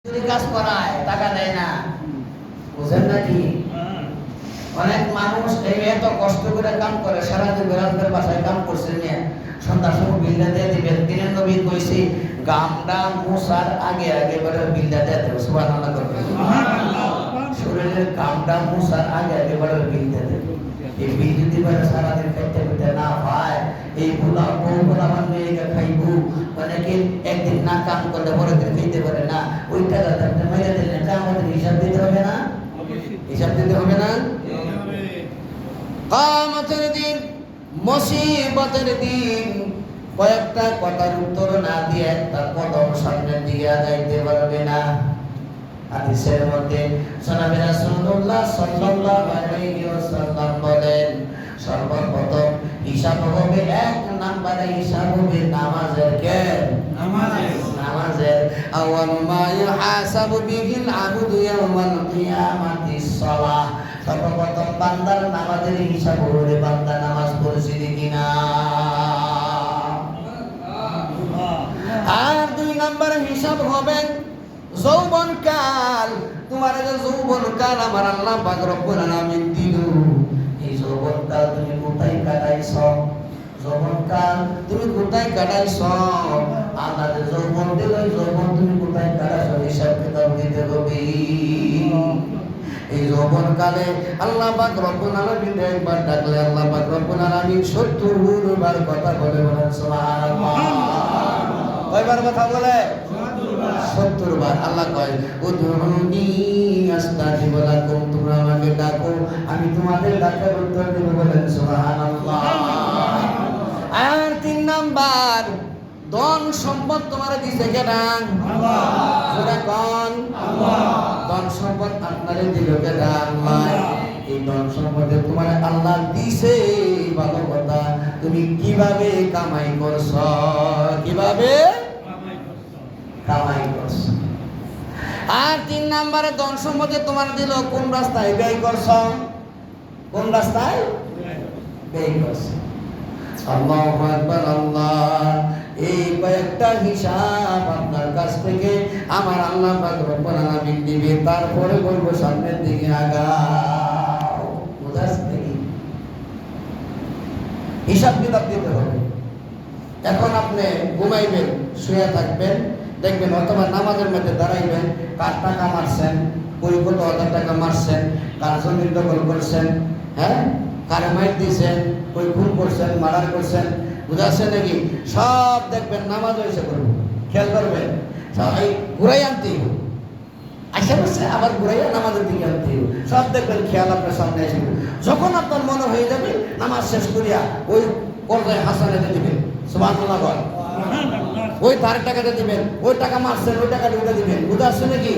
যদি কাজ করায় টাকা দেয় না, বুঝেন নাকি? অনেক মানুষ এই এত কষ্ট করে কাম করে, সারাদিন বেড়াদের বাসায় কাম করছে নিয়ে সন্ধ্যার সময় বিলটা দিয়ে দিবেন। দিনের নবী কইছি গামটা মুছার আগে আগে বেড়ার বিলটা দিয়ে দেবে। সুবহানাল্লাহ করবেন। শরীরের গামটা মুছার আগে আগে বেড়ার বিলটা দেবে। এই বিল যদি বেড়া সারাদিন খাইতে খাইতে না হয়, এই বুলা বউগুলা আমার মেয়েকে খাইব, অনেকে একদিন না কাম করলে পরের দিন খাইতে পারে না, ওই টাকাটা আপনি মেরে দিলেন, এটা আমাদের হিসাব দিতে হবে না? হিসাব দিতে হবে না? কিয়ামতের দিন, মুসিবতের দিন, কয়েকটা কথার উত্তর না দিয়ে একটা কদম সামনের দিকে আগাইতে পারবে না। হাদিসের মধ্যে জনাবে রাসূলুল্লাহ সাল্লাল্লাহু আলাইহি ওয়াসাল্লাম বলেন, সর্বপ্রথম হিসাব হবে, এক নম্বরে হিসাব হবে নামাজের। কে? নামাজের। আওয়াল মা ইউহাসাবু বিহিল আবদু ইয়াওমাল কিয়ামাতিস সালাহ। সর্বপ্রথম বান্দার নামাজের হিসাব হবে, বান্দা নামাজ পড়ছে কিনা। আর দুই নম্বরে হিসাব হবে যৌবনকাল। তোমার যে যৌবনকাল আমার আল্লাহ পাক রব্বুল আলামিন দিল, এই যৌবনকাল তুমি কোথায় কাটাইছো? যৌবনকাল তুমি কোথায় কাটাইছো? আল্লাহ যে যৌবন দিল, এই যৌবন তুমি কোথায় কাটাইছো? হিসাব কিতাব দিতে হবে। এই যৌবনকালে আল্লাহ পাক রব্বুল আলামিন একবার ডাকলে আল্লাহ পাক রব্বুল আলামিন 70 বার কথা বলে। বলেন সুবহানাল্লাহ। কয়বার কথা বলে? 70 বার। আল্লাহ কয় উদউনি আস্তাজিব লাকুম, তোমরা আমাকে ডাকো, আমি তোমাদের ডাকের উত্তর দেব। বলেন সুবহানাল্লাহ। আর 3 নাম্বার, ধন সম্পদ তোমার দিছে কেডা? আল্লাহ। সেটা কোন? আল্লাহ। ধন সম্পদ আপনারে দিল কেডা? আল্লাহ। এই ধন সম্পদে তোমার আল্লাহ দিছে, ভালো কথা, তুমি কিভাবে কামাই করছো? কিভাবে কামাই করছো? আর 3 নম্বরে ধন সম্পদে তোমার দিল, কোন রাস্তায় ব্যয় করছো? কোন রাস্তায় ব্যয় করছো? আল্লাহু আকবার। আল্লাহ এই কয়েকটা হিসাব আপনার কাছ থেকে আমার আল্লাহ পাক রব্বুল আলামিন দিবে। তারপরে বলবো সামনের দিকে আগাও। বুঝাস নাকি? হিসাব কিতাব দিতে হবে। এখন আপনি ঘুমাইবেন, শুয়ে থাকবেন, দেখবেন অথবা নামাজের মধ্যে দাঁড়াইবেন, কার টাকা মারছেন, কই কত হাজার টাকা মারছেন, কার জমি দখল করছেন, হ্যাঁ, কার মাইর দিয়েছেন, কই খুন করছেন, মার্ডার করছেন, বুঝাচ্ছে নাকি? সব দেখবেন, নামাজ হয়েছে করবেন, খেয়াল করবেন, সবাই ঘুরাই আনতেই আশা করছে, আবার ঘুরাইয়া নামাজের দিকে আনতেই সব দেখবেন, খেয়াল আপনার সামনে আসবে। যখন আপনার মনে হয়ে যাবে নামাজ শেষ করিয়া ওই পর্যায়ে হাসানাতে দিবেন। সুবহানাল্লাহ। ওই তার টাকাটা দিবেন, ওই টাকা মারছেন, ওই টাকা ঢুকে দিবেন। বুঝাচ্ছে নাকি?